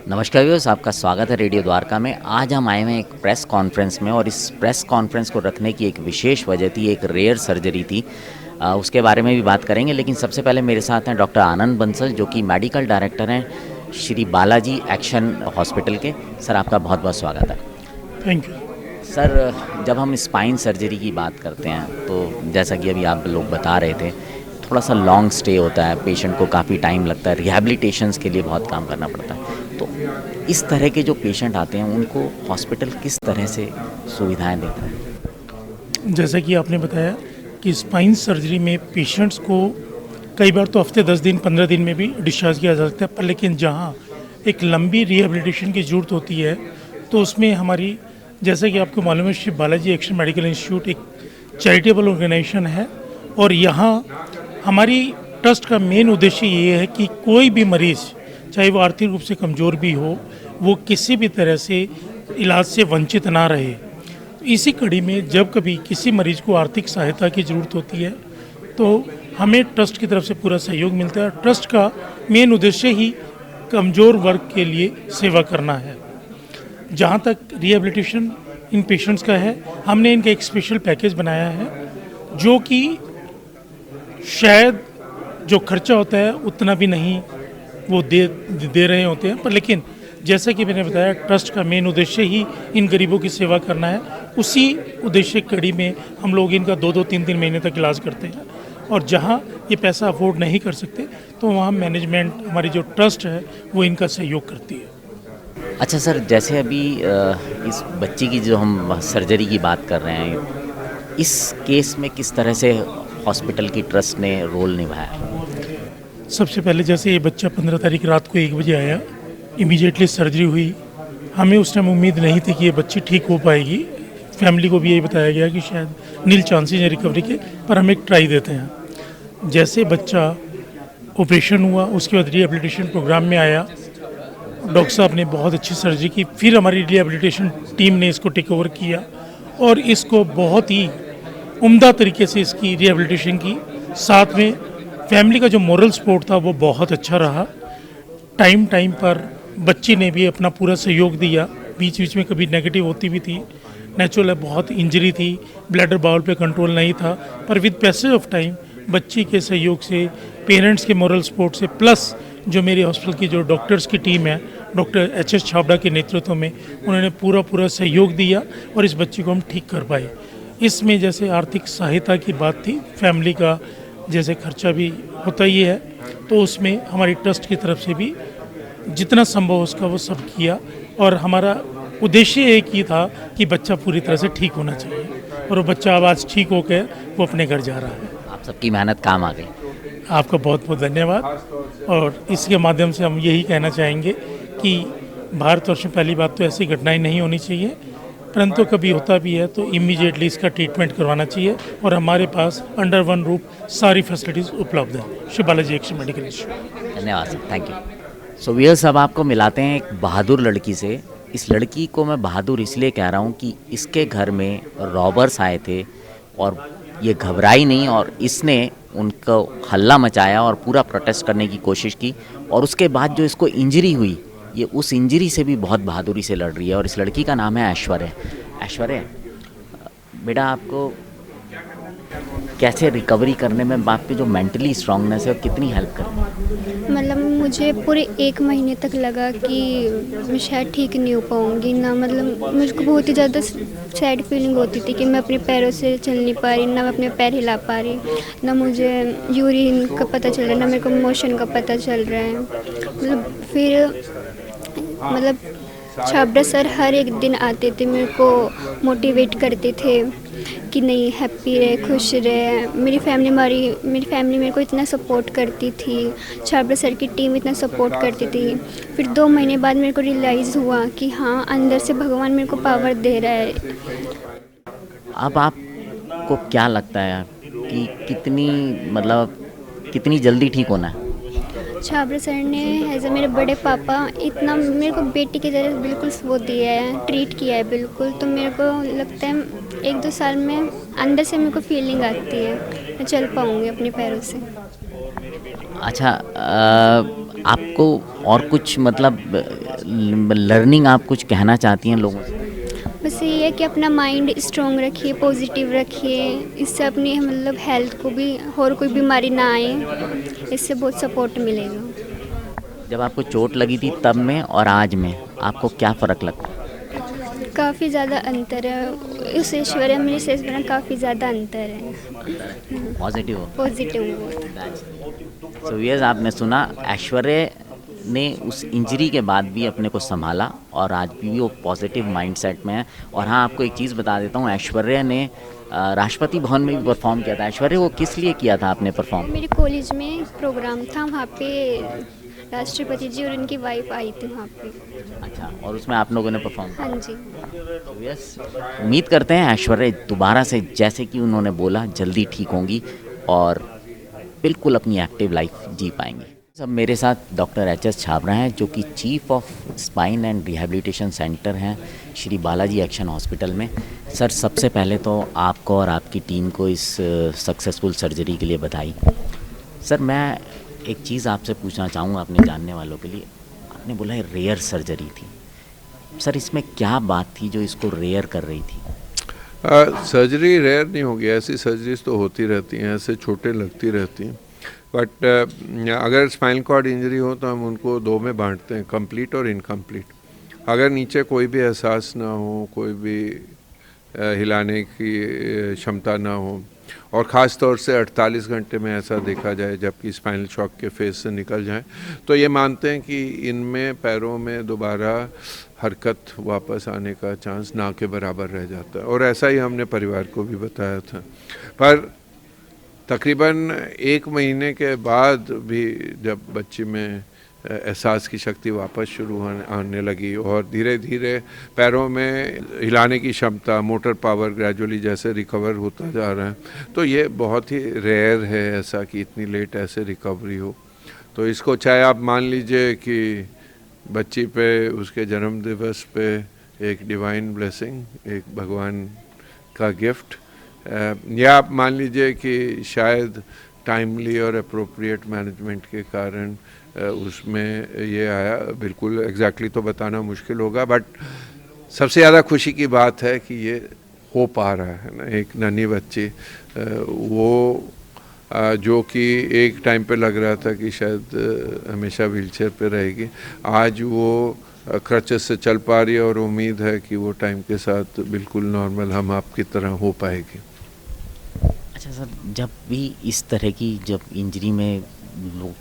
नमस्कार व्यूअर्स, आपका स्वागत है रेडियो द्वारका में। आज हम आए हुए हैं एक प्रेस कॉन्फ्रेंस में और इस प्रेस कॉन्फ्रेंस को रखने की एक विशेष वजह थी, एक रेयर सर्जरी थी। उसके बारे में भी बात करेंगे, लेकिन सबसे पहले मेरे साथ हैं डॉक्टर आनंद बंसल, जो कि मेडिकल डायरेक्टर हैं श्री बालाजी एक्शन हॉस्पिटल के। सर, आपका बहुत बहुत स्वागत है। Thank you. सर, जब हम स्पाइन सर्जरी की बात करते हैं तो जैसा कि अभी आप लोग बता रहे थे, थोड़ा सा लॉन्ग स्टे होता है, पेशेंट को काफ़ी टाइम लगता है, रिहैबिलिटेशंस के लिए बहुत काम करना पड़ता है। तो इस तरह के जो पेशेंट आते हैं उनको हॉस्पिटल किस तरह से सुविधाएं देता है? जैसा कि आपने बताया कि स्पाइन सर्जरी में पेशेंट्स को कई बार तो हफ्ते 10 दिन 15 दिन में भी डिस्चार्ज किया जा सकता है, पर लेकिन जहाँ एक लंबी रिहेबिलिटेशन की ज़रूरत होती है तो उसमें हमारी, जैसा कि आपको मालूम है, Shri Balaji Action Medical institute एक चैरिटेबल ऑर्गेनाइजेशन है और यहाँ हमारी ट्रस्ट का मेन उद्देश्य ये है कि कोई भी मरीज़, चाहे वो आर्थिक रूप से कमज़ोर भी हो, वो किसी भी तरह से इलाज से वंचित ना रहे। इसी कड़ी में जब कभी किसी मरीज़ को आर्थिक सहायता की ज़रूरत होती है तो हमें ट्रस्ट की तरफ से पूरा सहयोग मिलता है। ट्रस्ट का मेन उद्देश्य ही कमज़ोर वर्ग के लिए सेवा करना है। जहाँ तक रिहेबिलिटेशन इन पेशेंट्स का है, हमने इनका एक स्पेशल पैकेज बनाया है जो कि शायद जो खर्चा होता है उतना भी नहीं वो दे रहे होते हैं, पर लेकिन जैसा कि मैंने बताया, ट्रस्ट का मेन उद्देश्य ही इन गरीबों की सेवा करना है। उसी उद्देश्य कड़ी में हम लोग इनका 2-2, 3-3 महीने तक इलाज करते हैं और जहां ये पैसा अफोर्ड नहीं कर सकते तो वहां मैनेजमेंट, हमारी जो ट्रस्ट है, वो इनका सहयोग करती है। अच्छा सर, जैसे अभी इस बच्ची की जो हम सर्जरी की बात कर रहे हैं, इस केस में किस तरह से हॉस्पिटल की ट्रस्ट ने रोल निभाया? सबसे पहले जैसे ये बच्चा 15 तारीख रात को 1 बजे आया, इमीडिएटली सर्जरी हुई। हमें उस टाइम उम्मीद नहीं थी कि ये बच्ची ठीक हो पाएगी। फैमिली को भी यही बताया गया कि शायद नील चांसेस हैं रिकवरी के, पर हम एक ट्राई देते हैं। जैसे बच्चा ऑपरेशन हुआ, उसके बाद रिहेबिलिटेशन प्रोग्राम में आया, डॉक्टर साहब ने बहुत अच्छी सर्जरी की। फिर हमारी रिहेबिलिटेशन टीम ने इसको टेक ओवर किया और इसको बहुत ही उम्दा तरीके से इसकी रिहेबिलिटेशन की। साथ में फैमिली का जो मोरल सपोर्ट था वो बहुत अच्छा रहा। टाइम पर बच्ची ने भी अपना पूरा सहयोग दिया। बीच बीच में कभी नेगेटिव होती भी थी, नेचुरल है, बहुत इंजरी थी, ब्लैडर बाउल पे कंट्रोल नहीं था, पर विद पैसेज ऑफ टाइम बच्ची के सहयोग से, पेरेंट्स के मोरल सपोर्ट से, प्लस जो मेरे हॉस्पिटल की जो डॉक्टर्स की टीम है, डॉक्टर HS छाबड़ा के नेतृत्व में, उन्होंने पूरा सहयोग दिया और इस बच्ची को हम ठीक कर पाए। इसमें जैसे आर्थिक सहायता की बात थी, फैमिली का जैसे खर्चा भी होता ही है, तो उसमें हमारी ट्रस्ट की तरफ से भी जितना संभव उसका वो सब किया और हमारा उद्देश्य एक ही था कि बच्चा पूरी तरह से ठीक होना चाहिए और वो बच्चा अब आज ठीक होकर वो अपने घर जा रहा है। आप सबकी मेहनत काम आ गई। आपका बहुत बहुत धन्यवाद। और इसके माध्यम से हम यही कहना चाहेंगे कि भारतवर्ष में पहली बात तो ऐसी घटनाएं नहीं होनी चाहिए, परंतु कभी होता भी है तो इमीडिएटली इसका ट्रीटमेंट करवाना चाहिए और हमारे पास अंडर वन रूफ सारी फैसिलिटीज़ उपलब्ध हैं Shri Balaji Action Medical Institute. धन्यवाद sir, thank you. So viewers, सब आपको मिलाते हैं एक बहादुर लड़की से। इस लड़की को मैं बहादुर इसलिए कह रहा हूँ कि इसके घर में रॉबर्स आए थे और ये घबराई नहीं और इसने उनको हल्ला मचाया और पूरा प्रोटेस्ट करने की कोशिश की और उसके बाद जो इसको इंजरी हुई, ये उस इंजरी से भी बहुत बहादुरी से लड़ रही है और इस लड़की का नाम है ऐश्वर्या। ऐश्वर्या बेटा, आपको कैसे रिकवरी करने में आपकी जो मेंटली स्ट्रांगनेस है वो कितनी हेल्प कर रही है? मतलब मुझे पूरे 1 महीने तक लगा कि मैं शायद ठीक नहीं हो पाऊँगी ना। मतलब मुझको बहुत ही ज़्यादा सैड फीलिंग होती थी कि मैं अपने पैरों से चल नहीं पा रही, ना मैं अपने पैर हिला पा रही, ना मुझे यूरिन का पता चल रहा है, ना मेरे को मोशन का पता चल रहा है। मतलब छाबड़ा सर हर एक दिन आते थे, मेरे को मोटिवेट करते थे कि नहीं, हैप्पी रहे, खुश रहे। मेरी फैमिली मेरे को इतना सपोर्ट करती थी, छाबड़ा सर की टीम इतना सपोर्ट करती थी। फिर 2 महीने बाद मेरे को रियलाइज़ हुआ कि हाँ, अंदर से भगवान मेरे को पावर दे रहा है। अब आपको क्या लगता है कि कितनी जल्दी ठीक होना है? छाबड़ा सर ने एज ए मेरे बड़े पापा इतना मेरे को बेटी की तरह बिल्कुल वो दिया है, ट्रीट किया है बिल्कुल। तो मेरे को लगता है 1-2 साल में अंदर से मेरे को फीलिंग आती है मैं चल पाऊँगी अपने पैरों से। अच्छा, आपको और कुछ मतलब लर्निंग आप कुछ कहना चाहती हैं लोगों से? बस यही है कि अपना माइंड स्ट्रॉन्ग रखिए, पॉजिटिव रखिए, इससे अपनी मतलब हेल्थ को भी और कोई बीमारी ना आए, इससे बहुत सपोर्ट मिलेगा। जब आपको चोट लगी थी तब में और आज में आपको क्या फ़र्क लगता है? काफ़ी ज़्यादा अंतर है, उस ऐश्वर्या मेरे से इस तरह काफ़ी ज़्यादा अंतर है, पॉजिटिव हो। पॉजिटिव बहुत। सो यस, आपने सुना, ऐश्वर्या ने उस इंजरी के बाद भी अपने को संभाला और आज भी वो पॉजिटिव माइंडसेट में है। और हाँ, आपको एक चीज़ बता देता हूँ, ऐश्वर्या ने राष्ट्रपति भवन में भी परफॉर्म किया था। ऐश्वर्या, वो किस लिए किया था आपने परफॉर्म? मेरे कॉलेज में प्रोग्राम था, वहाँ पे राष्ट्रपति जी और उनकी वाइफ आई थी वहाँ पे। अच्छा, और उसमें आप लोगों ने परफॉर्म किया? हाँ जी। तो यस, उम्मीद करते हैं ऐश्वर्या दोबारा से, जैसे कि उन्होंने बोला, जल्दी ठीक होंगी और बिल्कुल अपनी एक्टिव लाइफ जी पाएंगी। सब मेरे साथ डॉक्टर एच.एस. छाबड़ा हैं, जो कि chief of spine and rehabilitation centre हैं श्री बालाजी एक्शन हॉस्पिटल में। सर, सबसे पहले तो आपको और आपकी टीम को इस सक्सेसफुल सर्जरी के लिए बधाई। सर, मैं एक चीज़ आपसे पूछना चाहूँगा अपने जानने वालों के लिए। आपने बोला है रेयर सर्जरी थी, सर इसमें क्या बात थी जो इसको रेयर कर रही थी? सर्जरी रेयर नहीं होगी, ऐसी सर्जरीज तो होती रहती हैं, ऐसे छोटे लगती रहती हैं। बट अगर स्पाइनल कॉर्ड इंजरी हो तो हम उनको दो में बांटते हैं, कंप्लीट और इनकम्प्लीट। अगर नीचे कोई भी एहसास ना हो, कोई भी हिलाने की क्षमता ना हो, और ख़ास तौर से 48 घंटे में ऐसा देखा जाए जबकि स्पाइनल शॉक के फेज से निकल जाए, तो ये मानते हैं कि इनमें पैरों में दोबारा हरकत वापस आने का चांस ना के बराबर रह जाता है। और ऐसा ही हमने परिवार को भी बताया था। पर तकरीबन 1 महीने के बाद भी जब बच्ची में एहसास की शक्ति वापस शुरू आने लगी और धीरे धीरे पैरों में हिलाने की क्षमता, मोटर पावर ग्रेजुअली जैसे रिकवर होता जा रहा है, तो ये बहुत ही रेयर है ऐसा कि इतनी लेट ऐसे रिकवरी हो। तो इसको चाहे आप मान लीजिए कि बच्ची पे उसके जन्म दिवस पे एक डिवाइन ब्लेसिंग, एक भगवान का गिफ्ट, या आप मान लीजिए कि शायद टाइमली और अप्रोप्रिएट मैनेजमेंट के कारण उसमें ये आया। बिल्कुल एग्जैक्टली तो बताना मुश्किल होगा, बट सबसे ज़्यादा खुशी की बात है कि ये हो पा रहा है ना। एक नन्ही बच्ची वो जो कि एक टाइम पे लग रहा था कि शायद हमेशा व्हीलचेयर पे रहेगी, आज वो क्रचेस से चल पा रही है और उम्मीद है कि वो टाइम के साथ बिल्कुल नॉर्मल हम आपकी तरह हो पाएगी। अच्छा सर, जब भी इस तरह की जब इंजरी में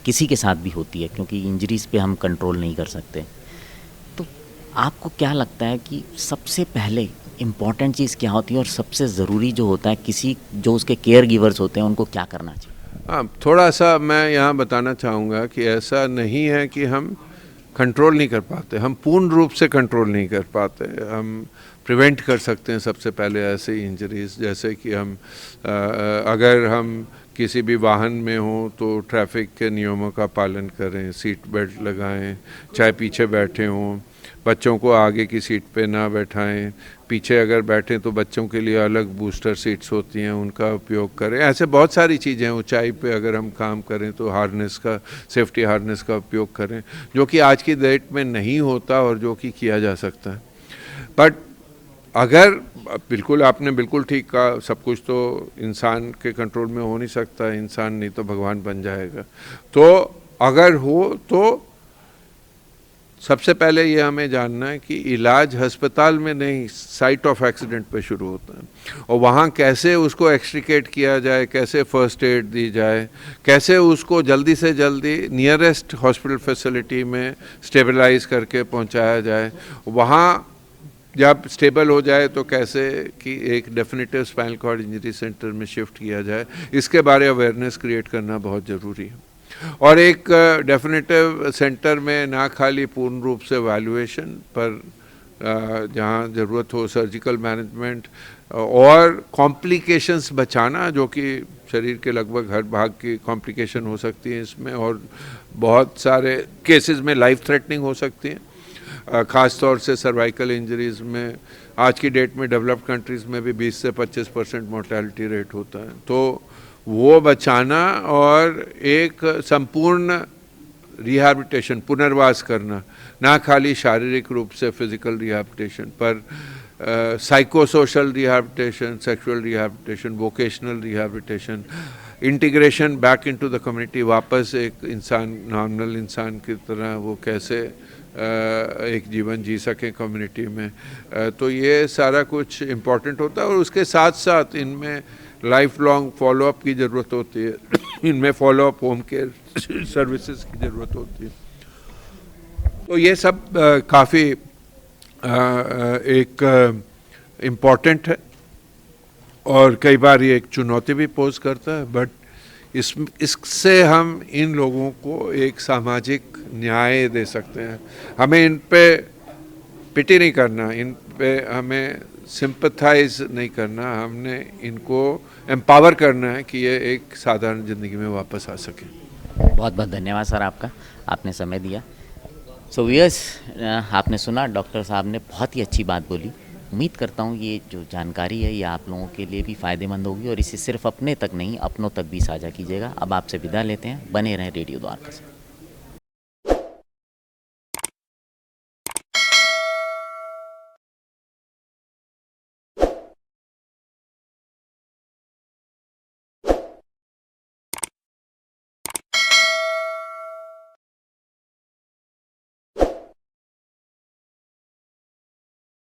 किसी के साथ भी होती है, क्योंकि इंजरीज पे हम कंट्रोल नहीं कर सकते, तो आपको क्या लगता है कि सबसे पहले इम्पॉर्टेंट चीज़ क्या होती है और सबसे ज़रूरी जो होता है, किसी जो उसके केयर गिवर्स होते हैं उनको क्या करना चाहिए? हाँ, थोड़ा सा मैं यहाँ बताना चाहूँगा कि ऐसा नहीं है कि हम कंट्रोल नहीं कर पाते, हम पूर्ण रूप से कंट्रोल नहीं कर पाते। हम प्रिवेंट कर सकते हैं सबसे पहले ऐसे इंजरीज, जैसे कि हम अगर हम किसी भी वाहन में हों तो ट्रैफिक के नियमों का पालन करें, सीट बेल्ट लगाएं, चाहे पीछे बैठे हों, बच्चों को आगे की सीट पे ना बैठाएं, पीछे अगर बैठें तो बच्चों के लिए अलग बूस्टर सीट्स होती हैं, उनका उपयोग करें। ऐसे बहुत सारी चीज़ें हैं। ऊंचाई पे अगर हम काम करें तो हार्नेस का, सेफ्टी हार्नेस का उपयोग करें, जो कि आज की डेट में नहीं होता और जो कि किया जा सकता है। बट अगर बिल्कुल आपने बिल्कुल ठीक कहा, सब कुछ तो इंसान के कंट्रोल में हो नहीं सकता, इंसान नहीं तो भगवान बन जाएगा। तो अगर हो तो सबसे पहले ये हमें जानना है कि इलाज अस्पताल में नहीं, साइट ऑफ एक्सीडेंट पे शुरू होता है, और वहाँ कैसे उसको एक्सट्रिकेट किया जाए, कैसे फर्स्ट एड दी जाए, कैसे उसको जल्दी से जल्दी नियरेस्ट हॉस्पिटल फैसिलिटी में स्टेबलाइज करके पहुँचाया जाए, वहाँ जब स्टेबल हो जाए तो कैसे कि एक definitive spinal cord injury centre में शिफ्ट किया जाए, इसके बारे अवेयरनेस क्रिएट करना बहुत ज़रूरी है। और एक डेफिनेटिव सेंटर में ना खाली पूर्ण रूप से वैल्यूएशन पर जहाँ ज़रूरत हो सर्जिकल मैनेजमेंट और कॉम्प्लिकेशंस बचाना, जो कि शरीर के लगभग हर भाग की कॉम्प्लिकेशन हो सकती है इसमें, और बहुत सारे केसेस में लाइफ थ्रेटनिंग हो सकती हैं। ख़ास तौर से सर्वाइकल इंजरीज़ में आज की डेट में डेवलप्ड कंट्रीज़ में भी 20 से 25% मोर्टेलिटी रेट होता है। तो वो बचाना और एक संपूर्ण रिहैबिलिटेशन, पुनर्वास करना, ना खाली शारीरिक रूप से फिजिकल रिहैबिलिटेशन पर psycho social rehabilitation, sexual rehabilitation, vocational rehabilitation, integration back into the community, वापस एक इंसान नॉर्मल इंसान की तरह वो कैसे एक जीवन जी सके कम्युनिटी में। तो ये सारा कुछ इम्पोर्टेंट होता है और उसके साथ साथ इनमें लाइफ लॉन्ग फॉलोअप की ज़रूरत होती है, इनमें फॉलोअप होम केयर सर्विसेज की ज़रूरत होती है। तो ये सब काफ़ी एक इम्पॉर्टेंट है और कई बार ये एक चुनौती भी पोज करता है, बट इससे हम इन लोगों को एक सामाजिक न्याय दे सकते हैं। हमें इन पे पिटी नहीं करना, इन पे हमें सिंपथाइज नहीं करना, हमने इनको एम्पावर करना है कि ये एक साधारण ज़िंदगी में वापस आ सकें। बहुत बहुत धन्यवाद सर आपका, आपने समय दिया। सो व्यूअर्स, आपने सुना डॉक्टर साहब ने बहुत ही अच्छी बात बोली। उम्मीद करता हूँ ये जो जानकारी है ये आप लोगों के लिए भी फ़ायदेमंद होगी और इसे सिर्फ अपने तक नहीं अपनों तक भी साझा कीजिएगा। अब आपसे विदा लेते हैं, बने रहें रेडियो द्वारका से।